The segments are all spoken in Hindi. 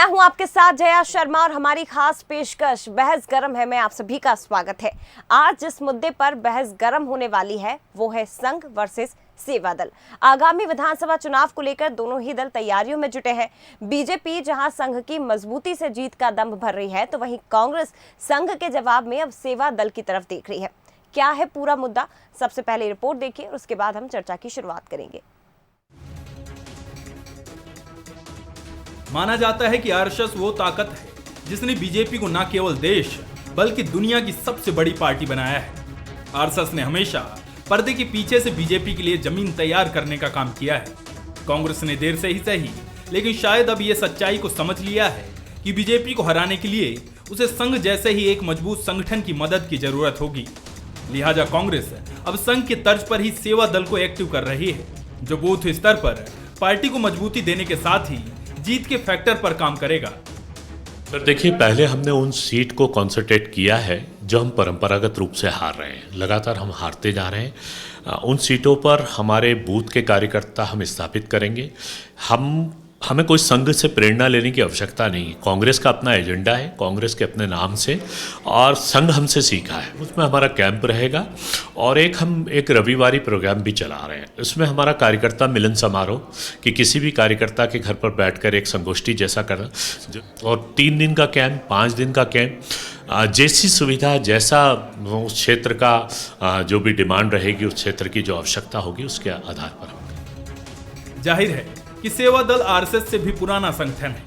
मैं हूं आपके साथ जया शर्मा और हमारी खास पेशकश बहस गरम है में आप सभी का स्वागत है। आज जिस मुद्दे पर बहस गरम होने वाली है वो है संघ वर्सेस सेवा दल। आगामी विधानसभा चुनाव को लेकर दोनों ही दल तैयारियों में जुटे हैं। बीजेपी जहां संघ की मजबूती से जीत का दम भर रही है तो वहीं कांग्रेस संघ के जवाब में अब सेवा दल की तरफ देख रही है। क्या है पूरा मुद्दा, सबसे पहले रिपोर्ट देखिए और उसके बाद हम चर्चा की शुरुआत करेंगे। माना जाता है कि आरएसएस वो ताकत है जिसने बीजेपी को न केवल देश बल्कि दुनिया की सबसे बड़ी पार्टी बनाया है। आरएसएस ने हमेशा पर्दे के पीछे से बीजेपी के लिए जमीन तैयार करने का काम किया है। कांग्रेस ने देर से ही सही लेकिन शायद अब ये सच्चाई को समझ लिया है कि बीजेपी को हराने के लिए उसे संघ जैसे ही एक मजबूत संगठन की मदद की जरूरत होगी। लिहाजा कांग्रेस अब संघ के तर्ज पर ही सेवा दल को एक्टिव कर रही है, जो बूथ स्तर पर पार्टी को मजबूती देने के साथ ही जीत के फैक्टर पर काम करेगा। सर देखिए, पहले हमने उन सीट को कॉन्सेंट्रेट किया है जो हम परंपरागत रूप से हार रहे हैं। लगातार हम हारते जा रहे हैं। उन सीटों पर हमारे बूथ के कार्यकर्ता हम स्थापित करेंगे। हमें कोई संघ से प्रेरणा लेने की आवश्यकता नहीं। कांग्रेस का अपना एजेंडा है, कांग्रेस के अपने नाम से, और संघ हमसे सीखा है। उसमें हमारा कैंप रहेगा और हम एक रविवारी प्रोग्राम भी चला रहे हैं। इसमें हमारा कार्यकर्ता मिलन समारोह कि किसी भी कार्यकर्ता के घर पर बैठकर एक संगोष्ठी जैसा करना, और 3 दिन का कैंप, 5 दिन का कैंप, जैसी सुविधा, जैसा उस क्षेत्र का जो भी डिमांड रहेगी, उस क्षेत्र की जो आवश्यकता होगी, उसके आधार पर हम। जाहिर है कि सेवा दल आरएसएस से भी पुराना संगठन है,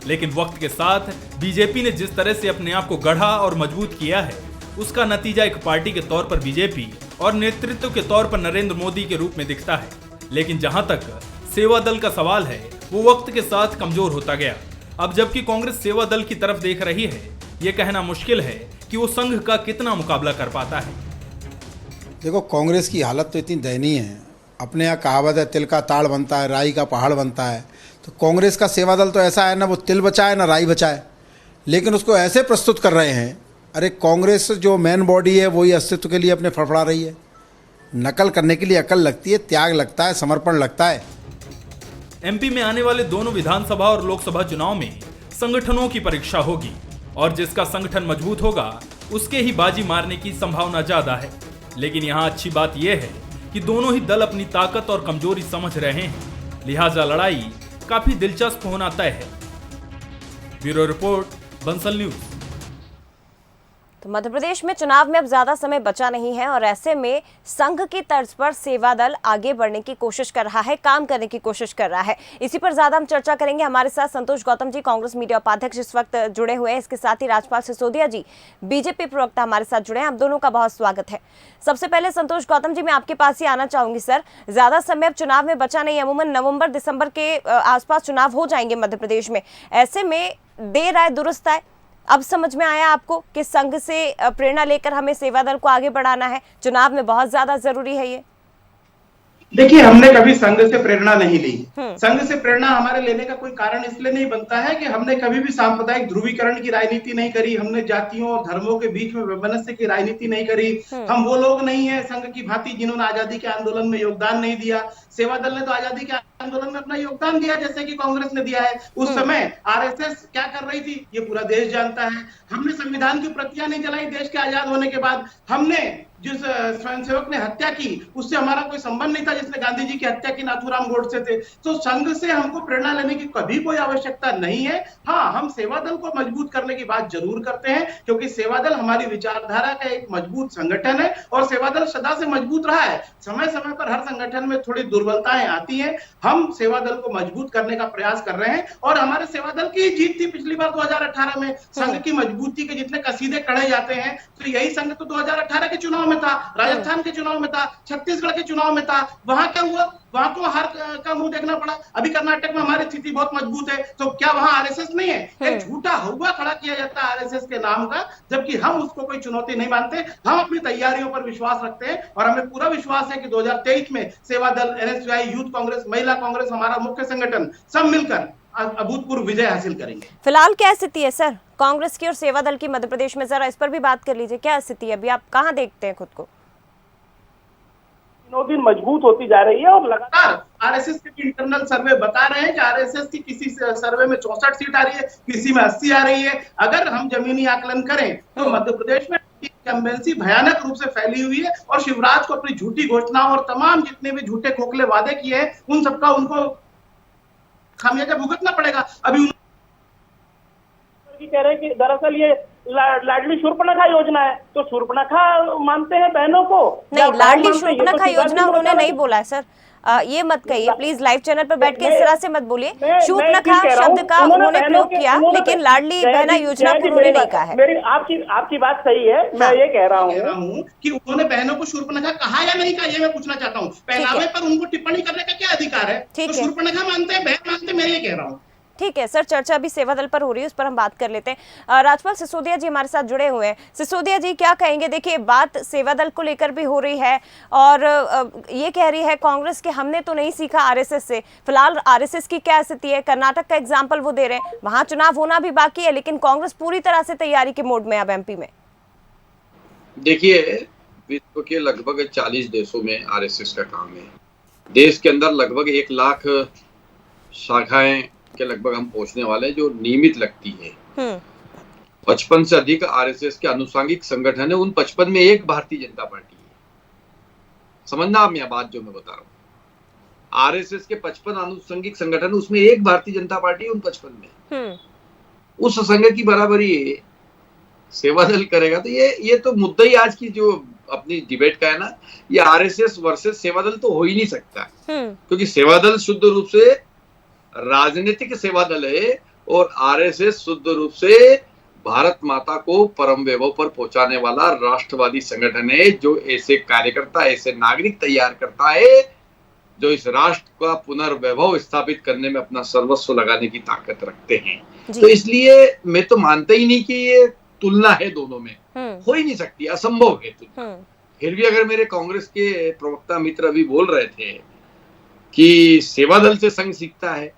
लेकिन वक्त के साथ बीजेपी ने जिस तरह से अपने आप को गढ़ा और मजबूत किया है, उसका नतीजा एक पार्टी के तौर पर बीजेपी और नेतृत्व के तौर पर नरेंद्र मोदी के रूप में दिखता है। लेकिन जहां तक सेवा दल का सवाल है, वो वक्त के साथ कमजोर होता गया। अब जबकि कांग्रेस सेवा दल की तरफ देख रही है, ये कहना मुश्किल है कि वो संघ का कितना मुकाबला कर पाता है। देखो, कांग्रेस की हालत तो इतनी दयनीय है। अपने यहाँ कहावत है, तिल का ताड़ बनता है, राई का पहाड़ बनता है। तो कांग्रेस का सेवा दल तो ऐसा है, ना वो तिल बचाए ना राई बचाए, लेकिन उसको ऐसे प्रस्तुत कर रहे हैं। अरे कांग्रेस जो मेन बॉडी है वही अस्तित्व के लिए अपने फड़फड़ा रही है। नकल करने के लिए अकल लगती है, त्याग लगता है, समर्पण लगता है। एमपी में आने वाले दोनों विधानसभा और लोकसभा चुनाव में संगठनों की परीक्षा होगी और जिसका संगठन मजबूत होगा उसके ही बाजी मारने की संभावना ज्यादा है। लेकिन यहाँ अच्छी बात यह है कि दोनों ही दल अपनी ताकत और कमजोरी समझ रहे हैं, लिहाजा लड़ाई काफी दिलचस्प होना तय है। Bureau report, Bansal news. तो मध्य प्रदेश में चुनाव में अब ज्यादा समय बचा नहीं है और ऐसे में संघ की तर्ज पर सेवा दल आगे बढ़ने की कोशिश कर रहा है, काम करने की कोशिश कर रहा है। इसी पर ज्यादा हम चर्चा करेंगे। हमारे साथ संतोष गौतम जी, कांग्रेस मीडिया उपाध्यक्ष, इस वक्त जुड़े हुए हैं। इसके साथ ही राजपाल सिसोदिया जी, बीजेपी प्रवक्ता, हमारे साथ जुड़े हैं। आप दोनों का बहुत स्वागत है। सबसे पहले संतोष गौतम जी, मैं आपके पास ही आना चाहूंगी। सर, ज्यादा समय अब चुनाव में बचा नहीं, अमूमन नवंबर दिसंबर के आसपास चुनाव हो जाएंगे मध्य प्रदेश में। ऐसे में देर आए दुरुस्त आए, अब समझ में आया आपको कि संघ से प्रेरणा लेकर हमें सेवा दल को आगे बढ़ाना है, चुनाव में बहुत ज्यादा जरूरी है ये। देखिए, हमने कभी संघ से प्रेरणा नहीं ली। संघ से प्रेरणा हमारे लेने का कोई कारण इसलिए नहीं बनता है कि हमने कभी भी सांप्रदायिक ध्रुवीकरण की राजनीति नहीं करी, हमने जातियों और धर्मों के बीच में वैमनस्य की राजनीति नहीं करी। हम वो लोग नहीं है संघ की भांति जिन्होंने आजादी के आंदोलन में योगदान नहीं दिया। सेवा दल ने तो आजादी के आंदोलन में अपना योगदान दिया, जैसे कि कांग्रेस ने दिया है। उस समय आरएसएस क्या कर रही थी ये पूरा देश जानता है। हमने संविधान की प्रतियां नहीं जलाई देश के आजाद होने के बाद। हमने जिस स्वयंसेवक ने हत्या की उससे हमारा कोई संबंध नहीं था जिसने गांधी जी की हत्या की, नाथूराम गोडसे थे। तो संघ से हमको प्रेरणा लेने की कभी कोई आवश्यकता नहीं है। हाँ, हम सेवा दल को मजबूत करने की बात जरूर करते हैं, क्योंकि सेवा दल हमारी विचारधारा का एक मजबूत संगठन है और सेवा दल सदा से मजबूत रहा है। समय समय पर हर संगठन में थोड़ी दुर्बलताएं आती हैं। हम सेवा दल को मजबूत करने का प्रयास कर रहे हैं और हमारे सेवा दल की जीत थी पिछली बार 2018 में। संघ की मजबूती के जितने कसीदे कढ़े जाते हैं, तो यही संघ तो 2018 के चुनाव में था, राजस्थान के चुनाव में था, छत्तीसगढ़ के चुनाव में था। वहां क्या हुआ? वहां को हार का मुंह देखना पड़ा। अभी कर्नाटक में हमारी स्थिति बहुत मजबूत है, तो क्या वहां आरएसएस नहीं है? एक झूठा हुआ खड़ा किया जाता है आरएसएस के नाम का, जबकि हम उसको कोई चुनौती नहीं मानते। हम अपनी तैयारियों पर विश्वास रखते हैं और हमें पूरा विश्वास है कि 2023 में सेवा दल, एनएसयूआई, यूथ कांग्रेस, महिला कांग्रेस, हमारा मुख्य संगठन, सब मिलकर अभूतपूर्व विजय हासिल करेंगे। फिलहाल क्या स्थिति है सर कांग्रेस की और सेवा दल की मध्य प्रदेश में? जरा इस पर भी बात कर लीजिए, क्या स्थिति है अभी, आप कहां देखते हैं खुद को? दिनों दिन मजबूत होती जा रही है और लगातार आरएसएस के भी इंटरनल सर्वे बता रहे हैं कि आरएसएस की किसी सर्वे में 64 सीट आ रही है, किसी में 80 आ रही है। अगर हम जमीनी आकलन करें तो मध्य प्रदेश में इंकम्बेंसी भयानक रूप से फैली हुई है और शिवराज को अपनी झूठी घोषणाओं और तमाम जितने भी झूठे खोखले वादे किए हैं उन सबका उनको खामियाजा भुगतना पड़ेगा। अभी कह रहे हैं कि दरअसल ये लाडली शूर्पणखा योजना है, तो शूर्पणखा मानते हैं बहनों को? नहीं, लाडली शूर्पणखा योजना उन्होंने नहीं बोला है सर, ये मत कहिए प्लीज, लाइव चैनल पर बैठ के इस तरह से मत बोलिए। शूर्पणखा शब्द का उन्होंने प्रयोग किया, लेकिन लाडली बहना योजना को उन्होंने नहीं कहा है। मेरी आपकी बात सही है, मैं ये कह रहा हूँ कि उन्होंने बहनों को शूर्पणखा कहा या नहीं कहा, ये मैं पूछना चाहता हूँ। पहनावे पर उनको टिप्पणी करने का क्या अधिकार है? तो शूर्पणखा मानते हैं, बहन मानते हैं, मैं ये कह रहा हूँ। ठीक है सर, चर्चा अभी सेवादल पर हो रही है, उस पर हम बात कर लेते हैं। राजपाल सिसोदिया जी हमारे साथ जुड़े हुए हैं। सिसोदिया जी क्या कहेंगे? देखिए, बात सेवादल को लेकर भी हो रही है और ये कह रही है कांग्रेस के हमने तो नहीं सीखा आरएसएस से। फिलहाल आरएसएस की क्या स्थिति है? कर्नाटक का एग्जाम्पल वो दे रहे हैं, वहां चुनाव होना भी बाकी है, लेकिन कांग्रेस पूरी तरह से तैयारी के मोड में अब एमपी में। देखिए, विश्व के लगभग 40 देशों में आरएसएस का काम है। देश के अंदर लगभग 1 लाख शाखाएं के लगभग हम पहुंचने वाले हैं जो नियमित लगती है। 55 से अधिक आरएसएस के अनुषंगिक संगठन है, उन 55 में एक भारतीय जनता पार्टी है। समझना आप यह बात जो मैं बता रहा हूँ, आरएसएस के 55 अनुषंगिक संगठन, उसमें एक भारतीय जनता पार्टी है उन 55 में। उस संघ की बराबरी सेवादल करेगा तो ये तो मुद्दा ही आज की जो अपनी डिबेट का है ना, ये आरएसएस वर्सेस सेवादल तो हो ही नहीं सकता, क्योंकि सेवादल शुद्ध रूप से राजनीतिक सेवा दल है और आरएसएस शुद्ध रूप से भारत माता को परम वैभव पर पहुंचाने वाला राष्ट्रवादी संगठन है, जो ऐसे कार्यकर्ता, ऐसे नागरिक तैयार करता है जो इस राष्ट्र का पुनर्वैभव स्थापित करने में अपना सर्वस्व लगाने की ताकत रखते हैं। तो इसलिए मैं तो मानता ही नहीं कि ये तुलना है दोनों में, हो ही नहीं सकती, असंभव है तुलना। फिर भी अगर मेरे कांग्रेस के प्रवक्ता मित्र अभी बोल रहे थे कि सेवादल से संघ सीखता है,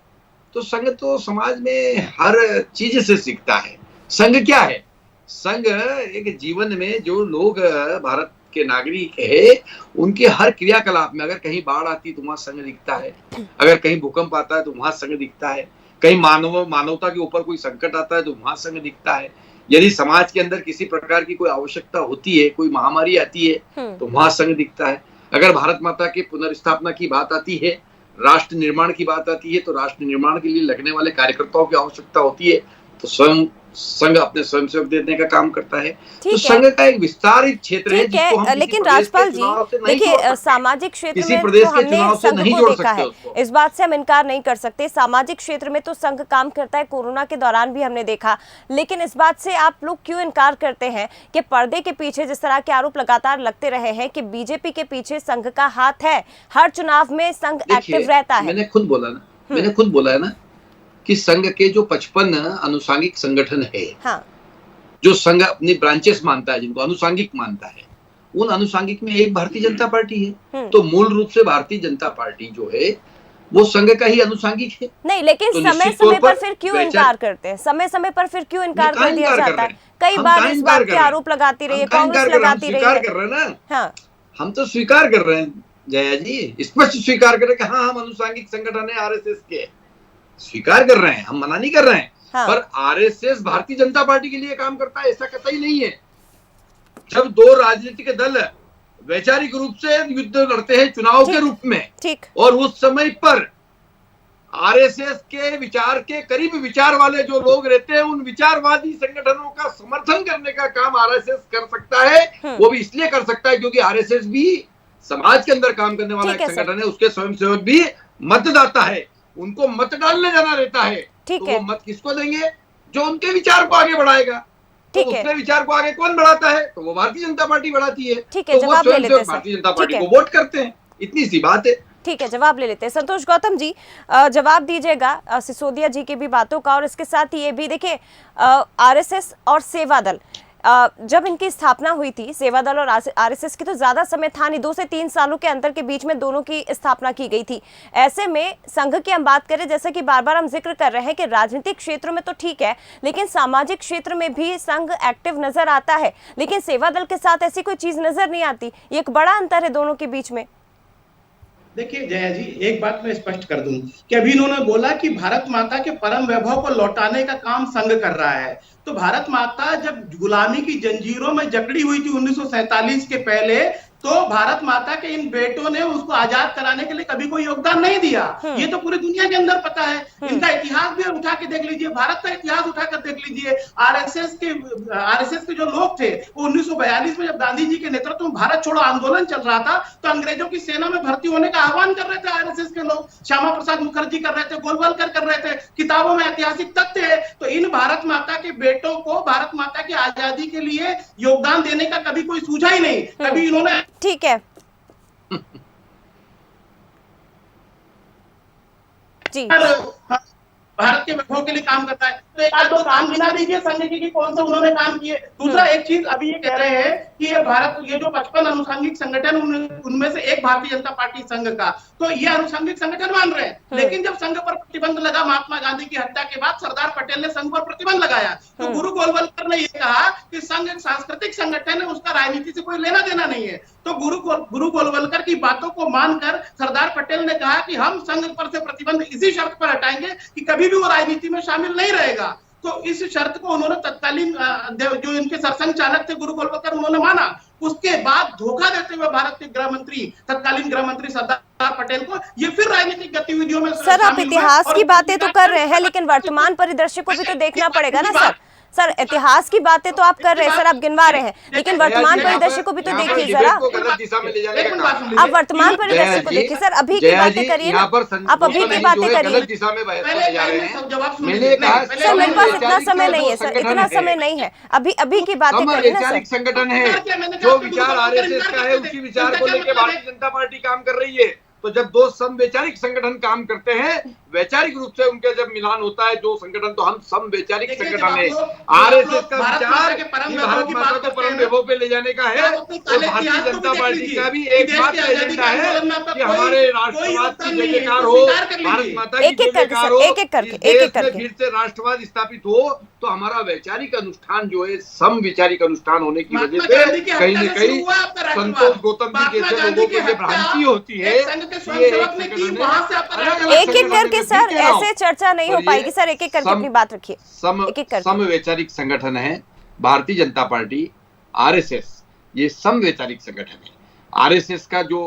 तो संघ तो समाज में हर चीज से सीखता है। संघ क्या है? संघ एक जीवन में जो लोग भारत के नागरिक है, उनके हर क्रियाकलाप में, अगर कहीं बाढ़ आती तो वहां संघ दिखता है, अगर कहीं भूकंप आता है तो वहां संघ दिखता है, कहीं मानवता के ऊपर कोई संकट आता है तो वहां संघ दिखता है, यदि समाज के अंदर किसी प्रकार की कोई आवश्यकता होती है, कोई महामारी आती है तो वहां संघ दिखता है, अगर भारत माता की पुनर्स्थापना की बात आती है, राष्ट्र निर्माण की बात आती है, तो राष्ट्र निर्माण के लिए लगने वाले कार्यकर्ताओं की आवश्यकता होती है, तो स्वयं संघ अपने स्वयंसेवक देने का काम करता है। तो संघ का एक विस्तारित क्षेत्र है जिसको हम लेकिन राजपाल जी देखिए, सामाजिक क्षेत्र में तो हमने संघ को देखा है, इस बात से हम इनकार नहीं कर सकते। सामाजिक क्षेत्र में तो संघ काम करता है, कोरोना के दौरान भी हमने देखा, लेकिन इस बात से आप लोग क्यों इनकार करते हैं कि पर्दे के पीछे जिस तरह के आरोप लगातार लगते रहे हैं कि बीजेपी के पीछे संघ का हाथ है, हर चुनाव में संघ एक्टिव रहता है। मैंने खुद बोला है ना कि संघ के जो 55 अनुषंगिक संगठन है, जो संघ अपनी ब्रांचेस मानता है, जिनको अनुषंगिक मानता है, उन अनुषंगिक में एक भारतीय जनता पार्टी है। तो मूल रूप से भारतीय जनता पार्टी जो है वो संघ का ही अनुषंगिक है। नहीं, लेकिन तो समय समय पर फिर क्यों इनकार करते हैं? समय समय पर फिर क्यों इनकार कर दिया जाता है? कई बार इस बात के आरोप लगाती रही है, कांग्रेस लगाती रही है। कर रहे हैं ना, हम तो स्वीकार कर रहे हैं जया जी, स्पष्ट स्वीकार कर रहे हैं कि हाँ, हम अनुषंगिक संगठन है आरएसएस के, स्वीकार कर रहे हैं, हम मना नहीं कर रहे हैं। पर आरएसएस भारतीय जनता पार्टी के लिए काम करता है ऐसा कतई नहीं है। जब दो राजनीतिक दल वैचारिक रूप से युद्ध लड़ते हैं चुनाव के रूप में, और उस समय पर आरएसएस के विचार के करीब विचार वाले जो लोग रहते हैं, उन विचारवादी संगठनों का समर्थन करने का काम आरएसएस कर सकता है। वो भी इसलिए कर सकता है क्योंकि आरएसएस भी समाज के अंदर काम करने वाला एक संगठन है, उसके स्वयंसेवक भी मतदाता है, उनको मत डालने जाना रहता है। तो वो मत किसको देंगे? जो उनके विचार को आगे बढ़ाएगा। तो उसके विचार को आगे कौन बढ़ाता है? तो वो भारतीय जनता पार्टी बढ़ाती है। तो वो स्वयंसेवक भारतीय जनता पार्टी को वोट करते हैं, इतनी सी बात है। ठीक है, जवाब ले लेते हैं। संतोष गौतम जी, जवाब दीजिएगा सिसोदिया जी की भी बातों का, और इसके साथ ही ये भी देखिए, आरएसएस और सेवादल, जब इनकी स्थापना हुई थी, सेवादल और आरएसएस की तो ज्यादा समय था नहीं, 2 से 3 सालों के अंतर के बीच में दोनों की स्थापना की गई थी। ऐसे में संघ की हम बात करें, जैसा कि बार बार हम जिक्र कर रहे हैं कि राजनीतिक क्षेत्र में तो ठीक है, लेकिन सामाजिक क्षेत्र में भी संघ एक्टिव नजर आता है, लेकिन सेवादल के साथ ऐसी कोई चीज नजर नहीं आती। ये एक बड़ा अंतर है दोनों के बीच में। देखिए जया जी, एक बात मैं स्पष्ट कर दूं कि अभी इन्होंने बोला कि भारत माता के परम वैभव को लौटाने का काम संघ कर रहा है। तो भारत माता जब गुलामी की जंजीरों में जकड़ी हुई थी 1947 के पहले, तो भारत माता के इन बेटों ने उसको आजाद कराने के लिए कभी कोई योगदान नहीं दिया। ये तो पूरी दुनिया के अंदर पता है। इनका इतिहास भी उठा के देख लीजिए, भारत का इतिहास उठाकर देख लीजिए। आरएसएस के जो लोग थे वो 1942 में जब गांधी जी के नेतृत्व में भारत छोड़ो आंदोलन चल रहा था, तो अंग्रेजों की सेना में भर्ती होने का आह्वान कर रहे थे आरएसएस के लोग। श्यामा प्रसाद मुखर्जी कर रहे थे, गोलवलकर कर रहे थे। किताबों में ऐतिहासिक तथ्य है। तो इन भारत माता के बेटों को भारत माता की आजादी के लिए योगदान देने का कभी कोई सूझा ही नहीं। कभी इन्होंने ठीक है जी, भारत के वैभव के लिए काम करता है। तो एक आध दो काम गिना दीजिए संघ के कि कौन से उन्होंने काम किए। दूसरा एक चीज अभी ये कह रहे हैं कि ये जो 55 अनुषंगिक संगठन उनमें से एक भारतीय जनता पार्टी संघ का, तो ये अनुषंगिक संगठन मान रहे हैं। लेकिन जब संघ पर प्रतिबंध लगा महात्मा गांधी की हत्या के बाद, सरदार पटेल ने संघ पर प्रतिबंध लगाया। तो गुरु गोलवलकर ने यह कहा कि संघ एक सांस्कृतिक संगठन है, उसका राजनीति से कोई लेना देना नहीं है। तो गुरु गोलवलकर की बातों को मानकर सरदार पटेल ने कहा कि हम संघ पर से प्रतिबंध इसी शर्त पर हटाएंगे कि कभी भी वो राजनीति में शामिल नहीं रहेगा। तो इस शर्त को उन्होंने तत्कालीन जो इनके सरसंघ चालक थे गुरु गोलवलकर, उन्होंने माना। उसके बाद धोखा देते हुए भारत के तत्कालीन गृह मंत्री सरदार पटेल को ये फिर राजनीतिक गतिविधियों में सर आप इतिहास की बातें तो कर रहे हैं, लेकिन वर्तमान परिदृश्य को भी तो देखना पड़ेगा ना सर। इतिहास की बातें तो आप कर रहे हैं सर, आप गिनवा रहे हैं, लेकिन वर्तमान परिदृश्य को भी तो देखिए जरा। आप वर्तमान परिदृश्य को देखिए सर, अभी की बातें करिए ना, आप अभी की बातें करिए। सर मेरे पास इतना समय नहीं है सर, इतना समय नहीं है। अभी की बातें करिए ना सर। संगठन है जो विचार आरएसएस का है, उसी विचार को लेकर भारतीय जनता पार्टी काम कर रही है। तो जब दो समवैचारिक संगठन काम करते हैं, वैचारिक रूप से उनके जब मिलान होता है दो संगठन, तो हम समवैचारिक संगठन है। आरएसएस का विचार भारत माता को परम वैभव पे ले जाने का है, और भारतीय जनता पार्टी का भी एकमात्र एजेंडा है कि हमारे राष्ट्रवाद की जय जयकार हो, भारत माता की जय जयकार हो, देश में फिर से राष्ट्रवाद स्थापित हो। तो हमारा वैचारिक अनुष्ठान जो है समवैचारिक अनुष्ठान होने की वजह से कहीं न कहीं संतोष गौतम जी जैसे लोगों को ये भ्रांति होती है। एक एक करके सर, ऐसे चर्चा नहीं हो पाएगी सर, एक एक करके अपनी बात रखिए। समवैचारिक संगठन है भारतीय जनता पार्टी, आरएसएस, ये समवैचारिक संगठन है। आरएसएस का जो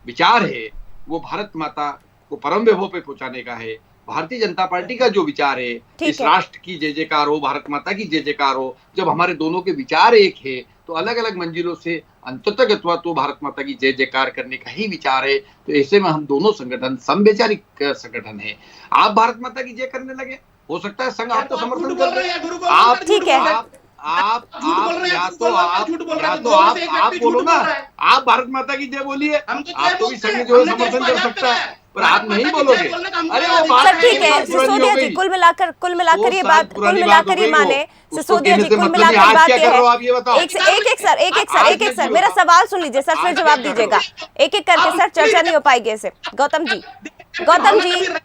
विचार है वो भारत माता को परम वैभव पे पहुंचाने का है। भारतीय जनता पार्टी का जो विचार है इस राष्ट्र की जय जयकार हो, भारत माता की जय जयकार हो। जब हमारे दोनों के विचार एक है तो अलग अलग मंजिलों से अंततः तो भारत माता की जय जयकार करने का ही विचार है। तो ऐसे में हम दोनों संगठन समवैचारिक संगठन है। आप भारत माता की जय करने लगे, हो सकता है संघ आपको समर्थन कर रहे हैं। आप ठीक है, आप बोलो ना, आप भारत माता की जय बोलिए, आपको भी संघ जो है समर्थन कर सकता है, पर आप नहीं बोलोगे। अरे वो बात ठीक है सिसोदिया जी, कुल मिलाकर ये बात, कुल मिलाकर ये माने सिसोदिया जी, कुल मिलाकर बात ये है। एक एक सर मेरा सवाल सुन लीजिए सर, फिर जवाब दीजिएगा। एक एक करके सर, चर्चा नहीं हो पाएगी ऐसे। गौतम जी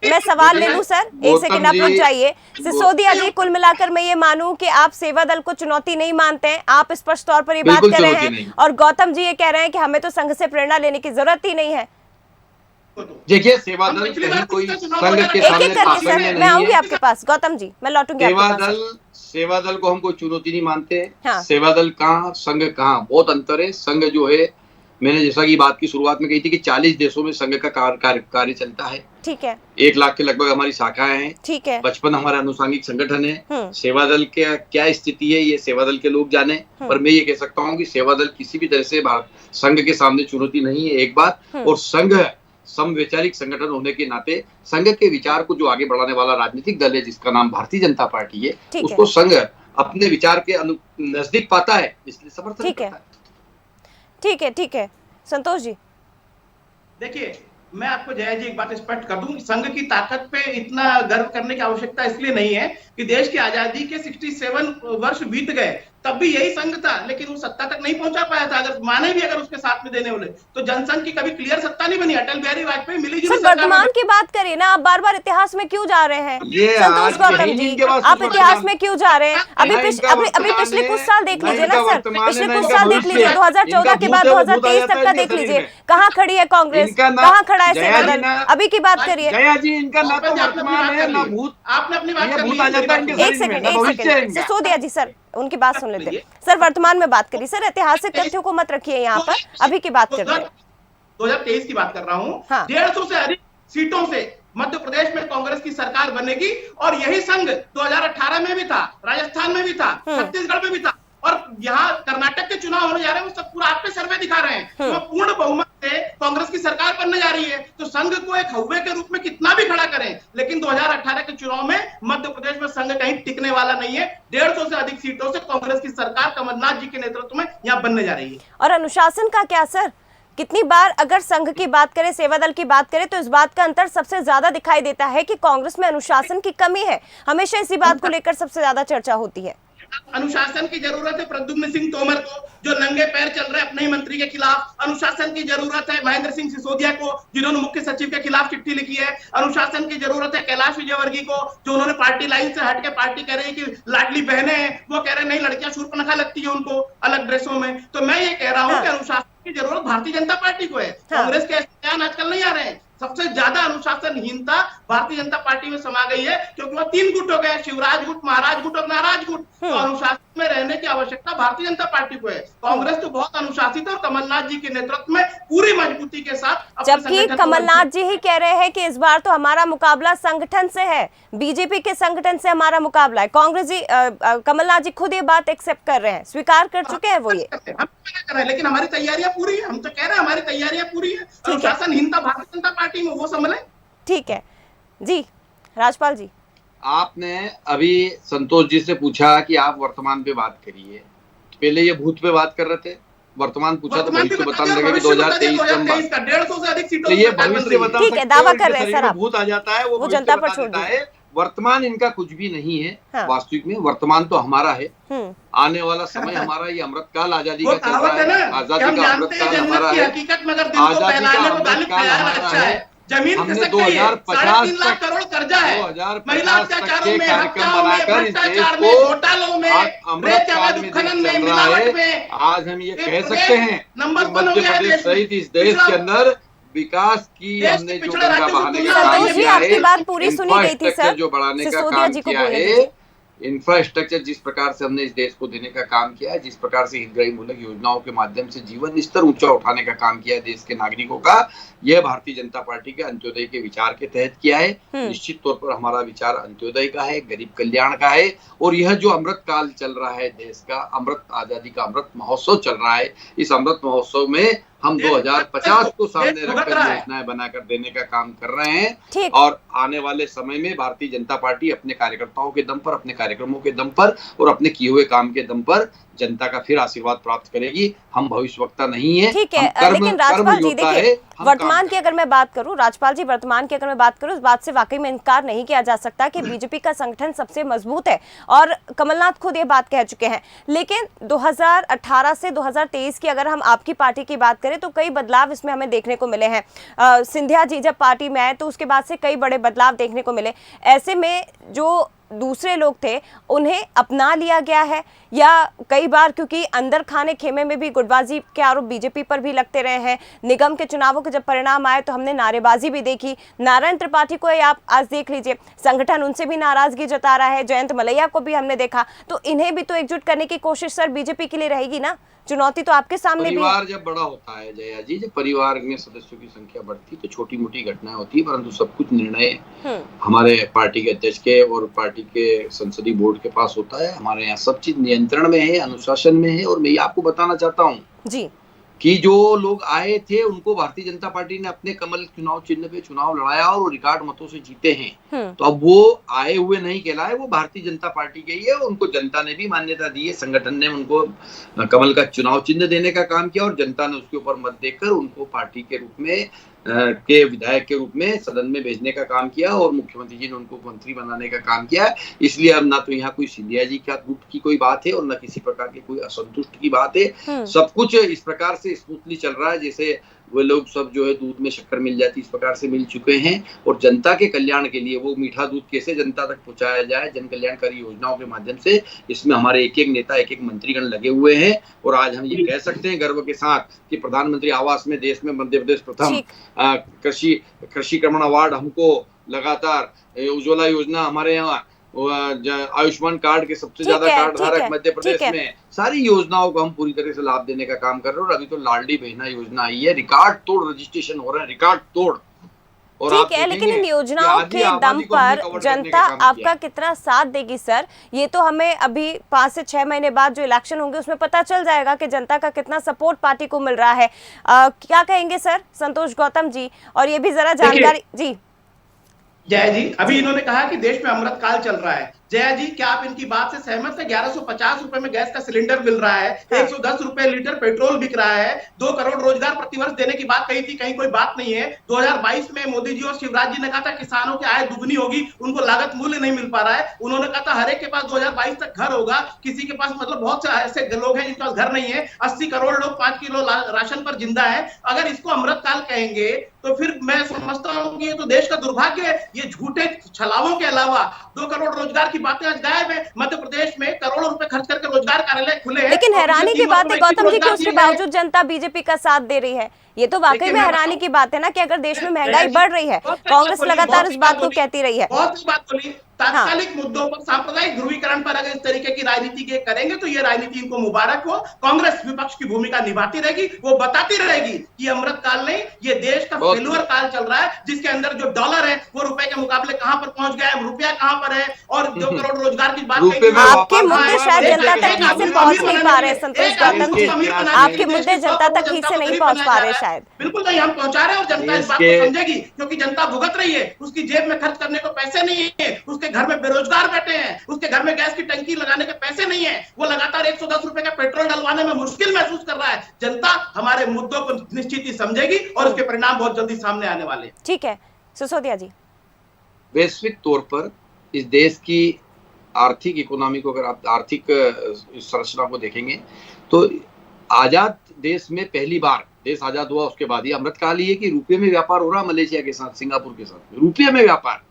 मैं सवाल ले लूं सर, एक सेकंड आप रुक जाइए। सिसोदिया जी, कुल मिलाकर मैं ये मानूं कि आप सेवा दल को चुनौती नहीं मानते हैं, आप स्पष्ट तौर पर ये बात कर रहे हैं, और गौतम जी ये कह रहे हैं कि हमें तो संघ से प्रेरणा लेने की जरूरत ही नहीं है। देखिए सेवा दल कहीं कोई संघ के सामने सर मैं आऊंगी आपके पास, गौतम जी मैं लौटूंगी आपके पास। सेवा दल को हम कोई चुनौती नहीं मानते हैं। हाँ। सेवा दल कहाँ, संघ कहाँ, बहुत अंतर है। संघ जो है, मैंने जैसा कि बात की शुरुआत में कही थी कि 40 देशों में संघ का कार्य चलता है। ठीक है, 1 लाख के लगभग हमारी शाखाएं हैं। ठीक है, 55 हमारा अनुषंगिक संगठन है। सेवा दल के क्या स्थिति है ये सेवा दल के लोग जाने, पर मैं ये कह सकता हूँ कि सेवा दल किसी भी तरह से संघ के सामने चुनौती नहीं है, एक बात। और संघ समवैचारिक संगठन होने के नाते संघ के विचार को जो आगे बढ़ाने वाला राजनीतिक दल है जिसका नाम भारतीय जनता पार्टी है, उसको संघ अपने विचार के नजदीक पाता है, इसलिए समर्थन करता है। ठीक है संतोष जी, देखिए मैं आपको जया जी एक बात स्पष्ट कर दूं, संघ की ताकत पे इतना गर्व करने की आवश्यकता इसलिए नहीं है कि देश की आजादी के 67 वर्ष बीत गए, तब भी यही संघ था, लेकिन वो सत्ता तक नहीं पहुंचा पाया था। अगर माने भी अगर उसके साथ में देने वाले, तो जनसंघ की कभी क्लियर सत्ता नहीं बनी। अटल बिहारी वाजपेयी मिली-जुली सर वर्तमान की बात करिए ना, आप बार बार इतिहास में क्यों जा रहे हैं? संतोष गौतम जी, आप इतिहास में क्यों जा रहे हैं? अभी पिछले कुछ साल देख लीजिए ना सर, पिछले कुछ साल देख लीजिए, 2014 के बाद 2023 तक का देख लीजिए, कहाँ खड़ी है कांग्रेस, कहाँ खड़ा है सेवादल। अभी की बात करिए। इनका ना तो वर्तमान है ना भूत। आपने अपनी बात कर ली। एक सेकंड सिसोदिया जी, सर उनकी बात सुन लेते हैं। सर वर्तमान में बात करिए, सर ऐतिहासिक तथ्यों को मत रखिए यहाँ पर, अभी की बात कर रहे हैं। 2023 की बात कर रहा हूँ। हाँ। 150 से अधिक सीटों से मध्य प्रदेश में कांग्रेस की सरकार बनेगी, और यही संघ 2018 में भी था, राजस्थान में भी था, छत्तीसगढ़ में भी था, और यहाँ कर्नाटक के चुनाव होने जा रहे हैं, वो सब पूरा आपके सर्वे दिखा रहे हैं। तो पूर्ण बहुमत से कांग्रेस की सरकार बनने जा रही है। तो संघ को एक हव्वे के रूप में कितना भी खड़ा करें, लेकिन 2018 के चुनाव में मध्य प्रदेश में संघ कहीं टिकने वाला नहीं है। 150 से अधिक सीटों से कांग्रेस की सरकार कमलनाथ जी के नेतृत्व में यहाँ बनने जा रही है। और अनुशासन का क्या सर? कितनी बार अगर संघ की बात करें, सेवादल की बात करें, तो इस बात का अंतर सबसे ज्यादा दिखाई देता है कि कांग्रेस में अनुशासन की कमी है। हमेशा इसी बात को लेकर सबसे ज्यादा चर्चा होती है। अनुशासन की जरूरत है प्रद्युम्न सिंह तोमर को, जो नंगे पैर चल रहे हैं अपने ही मंत्री के खिलाफ। अनुशासन की जरूरत है महेंद्र सिंह सिसोदिया को, जिन्होंने मुख्य सचिव के खिलाफ चिट्ठी लिखी है। अनुशासन की जरूरत है कैलाश विजयवर्गीय को, जो उन्होंने पार्टी लाइन से हट के पार्टी कह रहे हैं कि लाडली बहनें हैं, वो कह रहे हैं नहीं लड़कियां शूर्पणखा लगती है उनको अलग ड्रेसों में। तो मैं ये कह रहा हूँ कि अनुशासन की जरूरत भारतीय जनता पार्टी को है। कांग्रेस के ऐसे बयान आजकल नहीं आ रहे हैं। सबसे ज्यादा अनुशासनहीनता भारतीय जनता पार्टी में समा गई है, क्योंकि वो 3 गुट हो गए, शिवराज गुट, महाराज गुट और नाराज गुट। तो अनुशासन में रहने की आवश्यकता भारतीय जनता पार्टी को है। कांग्रेस तो बहुत अनुशासित है, और कमलनाथ जी के नेतृत्व में पूरी मजबूती के साथ। जबकि कमलनाथ जी ही कह रहे हैं कि इस बार तो हमारा मुकाबला संगठन से है, बीजेपी के संगठन से हमारा मुकाबला है। कांग्रेस जी, कमलनाथ जी खुद ये बात एक्सेप्ट कर रहे हैं, स्वीकार कर चुके हैं वो ये। हम कर रहे हैं, लेकिन हमारी तैयारियां पूरी है। हम तो कह रहे हैं हमारी तैयारियां पूरी है। अनुशासनहीनता भारतीय जनता पार्टी में वो संभले। ठीक है जी। राजपाल जी, आपने अभी संतोष जी से पूछा कि आप वर्तमान पे बात करिए, पहले ये भूत पे बात कर रहे थे, वर्तमान पूछा तो भविष्य बताने लगे कि 2023 का 150 से अधिक सीटों, ये भविष्य बता सकते हैं। दावा कर रहे हैं सर आप, भूत आ जाता है वो जनता पर छोड़ देता है। वर्तमान इनका कुछ भी नहीं है। हाँ। वास्तविक में वर्तमान तो हमारा है। आने वाला समय हमारा, ये अमृतकाल आजादी का चल रहा है। आजादी का अमृतकाल हमारा है। आजादी का अमृतकाल हमारा है। जमीन हमने 2050 तक करोड़ कर्जा है, महिला अत्याचारों में, कार्यक्रम बनाकर इस देश को अमृतकाल में चल रहा है। आज हम ये कह सकते हैं मध्य प्रदेश सहित इस देश के अंदर विकास की हमने जो गंगा बहाने का काम किया है, इंफ्रास्ट्रक्चर जो बढ़ाने का काम किया है, इंफ्रास्ट्रक्चर जिस प्रकार से हमने इस देश को देने का काम किया है, जिस प्रकार से हितग्राहीमूलक योजनाओं के माध्यम से जीवन स्तर ऊंचा उठाने का काम किया है देश के नागरिकों का, यह भारतीय जनता पार्टी के अंत्योदय के विचार के तहत किया है। निश्चित तौर पर हमारा विचार अंत्योदय का है, गरीब कल्याण का है। और यह जो अमृत काल चल रहा है देश का, अमृत आजादी का अमृत महोत्सव चल रहा है, इस अमृत महोत्सव में हम 2050 को सामने रखकर योजनाएं बनाकर देने का काम कर रहे हैं। और आने वाले समय में भारतीय जनता पार्टी अपने कार्यकर्ताओं के दम पर, अपने कार्यक्रमों के दम पर और अपने किए हुए काम के दम पर जनता का फिर आशीर्वाद प्राप्त करेगी। हम भविष्यवक्ता नहीं है। ठीक है, लेकिन राजपाल जी देखिए, वर्तमान की अगर मैं बात करूं, राजपाल जी वर्तमान की अगर मैं बात करूं, इस बात से वाकई में इनकार नहीं किया जा सकता कि बीजेपी का संगठन सबसे मजबूत है, और कमलनाथ खुद ये बात कह चुके हैं। लेकिन 2018 से 2023 की अगर हम आपकी पार्टी की बात करें तो कई बदलाव इसमें हमें देखने को मिले हैं। सिंधिया जी जब पार्टी में आए तो उसके बाद से कई बड़े बदलाव देखने को मिले। ऐसे में जो दूसरे लोग थे उन्हें अपना लिया गया है, या कई बार क्योंकि अंदर खाने खेमे में भी गुटबाजी के आरोप बीजेपी पर भी लगते रहे हैं। निगम के चुनावों के जब परिणाम आए तो हमने नारेबाजी भी देखी। नारायण त्रिपाठी को आप आज देख लीजिए, संगठन उनसे भी नाराजगी जता रहा है। जयंत मलैया को भी हमने देखा। तो इन्हें भी तो एकजुट करने की कोशिश सर बीजेपी के लिए रहेगी ना। चुनौती तो आपके सामने भी है। परिवार जब बड़ा होता है जया जी, जब परिवार में सदस्यों की संख्या बढ़ती तो छोटी मोटी घटनाएं होती है, परंतु सब कुछ निर्णय हमारे पार्टी के अध्यक्ष के और पार्टी के संसदीय बोर्ड के पास होता है। हमारे यहाँ सब चीज नियंत्रण में है, अनुशासन में है। और मैं ये आपको बताना चाहता हूँ जी कि जो लोग आए थे उनको भारतीय जनता पार्टी ने अपने कमल चुनाव चिन्ह पे चुनाव लड़ाया और रिकॉर्ड मतों से जीते हैं। तो अब वो आए हुए नहीं कहलाए, वो भारतीय जनता पार्टी के ही है। उनको जनता ने भी मान्यता दी है, संगठन ने उनको कमल का चुनाव चिन्ह देने का काम किया और जनता ने उसके ऊपर मत देकर उनको पार्टी के रूप में के विधायक के रूप में सदन में भेजने का काम किया और मुख्यमंत्री जी ने उनको मंत्री बनाने का काम किया। इसलिए अब ना तो यहाँ कोई सिंधिया जी का गुट की कोई बात है और न किसी प्रकार की कोई असंतुष्ट की बात है। सब कुछ इस प्रकार से स्मूथली चल रहा है जैसे वो लोग सब जो है दूध में शक्कर मिल जाती इस प्रकार से मिल चुके हैं। और जनता के कल्याण के लिए वो मीठा दूध कैसे जनता तक पहुंचाया जाए जन कल्याणकारी योजनाओं के माध्यम से, इसमें हमारे एक एक नेता एक एक मंत्रीगण लगे हुए हैं। और आज हम ये कह सकते हैं गर्व के साथ कि प्रधानमंत्री आवास में देश में मध्य प्रदेश प्रथम, कृषि कर्मण अवार्ड हमको लगातार, उज्ज्वला योजना हमारे यहाँ, आयुष्मान कार्ड के सबसे ज्यादा कार्ड धारक मध्य प्रदेश में, सारी योजनाओं को हम पूरी तरह से लाभ देने का काम कर रहे हैं। और अभी तो लाडली बहना योजना आई है, रिकॉर्ड तोड़ रजिस्ट्रेशन हो रहा है, रिकॉर्ड तोड़। और ठीक है, लेकिन इन योजनाओं के दम पर जनता आपका कितना साथ देगी सर, ये तो हमें अभी 5 से 6 महीने बाद जो इलेक्शन होंगे उसमें पता चल जाएगा कि जनता का कितना सपोर्ट पार्टी को मिल रहा है। क्या कहेंगे सर संतोष गौतम जी, और ये भी जरा जानकारी जी। जया जी, अभी इन्होंने कहा कि देश में अमृत काल चल रहा है। जया जी, क्या आप इनकी बात से सहमत है? 1150 रुपए में गैस का सिलेंडर मिल रहा है, 110 रुपए लीटर पेट्रोल बिक रहा है, 2 करोड़ रोजगार प्रतिवर्ष देने की बात कही थी, कहीं कोई बात नहीं है। 2022 में मोदी जी और शिवराज जी ने कहा था किसानों की आय दुगनी होगी, उनको लागत मूल्य नहीं मिल पा रहा है। उन्होंने कहा था हर एक के पास 2022 तक घर होगा, किसी के पास मतलब बहुत से ऐसे लोग हैं जिनके पास घर नहीं है। 80 करोड़ लोग 5 किलो राशन पर जिंदा है। अगर इसको अमृत काल कहेंगे तो फिर मैं समझता हूँ कि ये तो देश का दुर्भाग्य है। ये झूठे छलावों के अलावा 2 करोड़ रोजगार की बातें आज गायब है। मध्य प्रदेश में करोड़ों रुपए खर्च करके रोजगार कार्यालय खुले हैं। लेकिन हैरानी की बात है गौतम जी कि उसके बावजूद जनता बीजेपी का साथ दे रही है। ये तो वाकई में हैरानी की बात है ना कि अगर देश में महंगाई बढ़ रही है, कांग्रेस लगातार इस बात को कहती रही है। बहुत बात बोली, तात्कालिक मुद्दों पर, सांप्रदायिक ध्रुवीकरण पर अगर इस तरीके की राजनीति के करेंगे तो ये राजनीति इनको मुबारक हो। कांग्रेस विपक्ष की भूमिका निभाती रहेगी, वो बताती रहेगी कि अमृत काल नहीं, ये देश का फेलुअर काल चल रहा है, जिसके अंदर जो डॉलर है वो रुपए के मुकाबले कहां पर पहुंच गया है, रुपया कहां पर है। और 2 करोड़ रोजगार की बात आपके मुद्दे शायद जनता तक ठीक से पहुंच नहीं पा रहे संतोष गौतम जी, आपके मुद्दे जनता तक ठीक से नहीं पहुंच पा रहे शायद। बिल्कुल नहीं, हम पहुंचा रहे हैं और जनता इस बात को समझेगी, क्योंकि जनता भुगत रही है। उसकी जेब में खर्च करने को पैसे नहीं है, उसके घर में बेरोजगार बैठे हैं, उसके घर में गैस की टंकी लगाने के पैसे नहीं है, वो लगातार 110 रुपए का पेट्रोल डलवाने में मुश्किल महसूस कर रहा है। जनता हमारे मुद्दों को निश्चित ही समझेगी और उसके परिणाम बहुत जल्दी सामने आने वाले। ठीक है सिसोदिया जी, वैश्विक तौर पर इस देश की आर्थिक इकोनॉमी को, अगर आप आर्थिक संरचना को देखेंगे तो आजाद देश में पहली बार देश आजाद हुआ उसके बाद ये अमृतकाल ही है कि रुपये में व्यापार हो रहा मलेशिया के साथ, सिंगापुर के साथ, रुपये में व्यापार।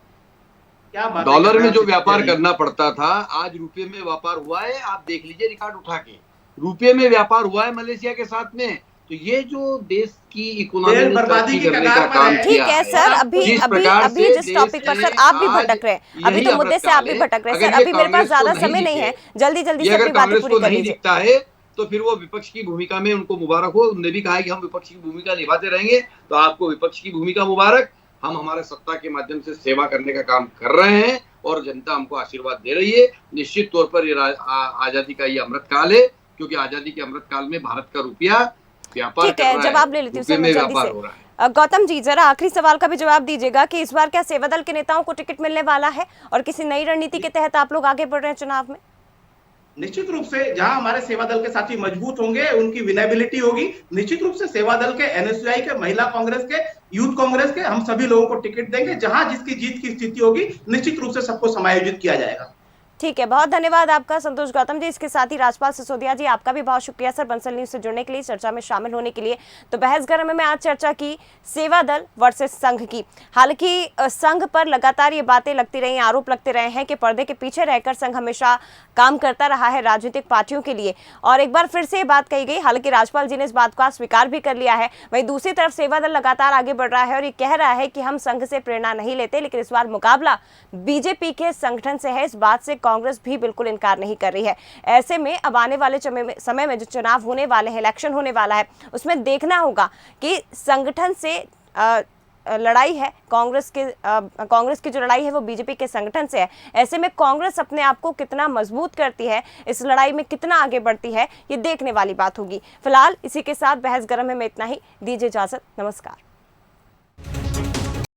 डॉलर में जो व्यापार करना पड़ता था आज रुपये में व्यापार हुआ है। आप देख लीजिए रिकॉर्ड उठा के, रुपये में व्यापार हुआ है मलेशिया के साथ में। तो ये जो देश की इकोनॉमी बर्बादी करने का काम ठीक है सर, अभी जिस टॉपिक पर सर आप भी भटक रहे हैं, अभी तो मुद्दे से आप भी भटक रहे हैं सर, अभी मेरे पास ज्यादा समय नहीं है, जल्दी जल्दी से अपनी बातें पूरी कर लीजिए। दिखता है तो फिर वो विपक्ष की भूमिका में उनको मुबारक हो। उन्होंने भी कहा है कि हम विपक्ष की भूमिका निभाते रहेंगे, तो आपको विपक्ष की भूमिका मुबारक। हम हमारे सत्ता के माध्यम से सेवा करने का काम कर रहे हैं और जनता हमको आशीर्वाद दे रही है। निश्चित तौर पर ये आजादी का ये अमृत काल है, क्योंकि आजादी के अमृत काल में भारत का रुपया व्यापार कर रहा है, जवाब ले लेती हूँ सर, जल्दी से। गौतम जी जरा आखिरी सवाल का भी जवाब दीजिएगा कि इस बार क्या सेवादल के नेताओं को टिकट मिलने वाला है और किसी नई रणनीति के तहत आप लोग आगे बढ़ रहे हैं चुनाव में? निश्चित रूप से जहां हमारे सेवा दल के साथी मजबूत होंगे, उनकी विनेबिलिटी होगी, निश्चित रूप से सेवा दल के, एनएसयूआई के, महिला कांग्रेस के, यूथ कांग्रेस के, हम सभी लोगों को टिकट देंगे। जहां जिसकी जीत की स्थिति होगी निश्चित रूप से सबको समायोजित किया जाएगा। ठीक है, बहुत धन्यवाद आपका संतोष गौतम जी। इसके साथ ही राजपाल सिसोदिया जी आपका भी बहुत शुक्रिया सर बंसल न्यूज से जुड़ने के लिए, चर्चा में शामिल होने के लिए। तो बहस गर्म में आज चर्चा की सेवा दल वर्सेस संघ की। हालांकि संघ पर लगातार ये बातें लगती रही, आरोप लगते रहे हैं कि पर्दे के पीछे रहकर संघ हमेशा काम करता रहा है राजनीतिक पार्टियों के लिए, और एक बार फिर से ये बात कही गई। हालांकि राज्यपाल जी ने इस बात को स्वीकार भी कर लिया है। वहीं दूसरी तरफ सेवा दल लगातार आगे बढ़ रहा है और ये कह रहा है कि हम संघ से प्रेरणा नहीं लेते, लेकिन इस बार मुकाबला बीजेपी के संगठन से है। इस बात से कांग्रेस भी बिल्कुल इनकार नहीं कर रही है। ऐसे में अब आने वाले समय में जो चुनाव होने वाले हैं, इलेक्शन होने वाला है, उसमें देखना होगा कि संगठन से लड़ाई है कांग्रेस की जो लड़ाई है वो बीजेपी के संगठन से है। ऐसे में कांग्रेस अपने आप को कितना मजबूत करती है, इस लड़ाई में कितना आगे बढ़ती है, ये देखने वाली बात होगी। फिलहाल इसी के साथ बहस गर्म में इतना ही। दीजिए इजाजत, नमस्कार।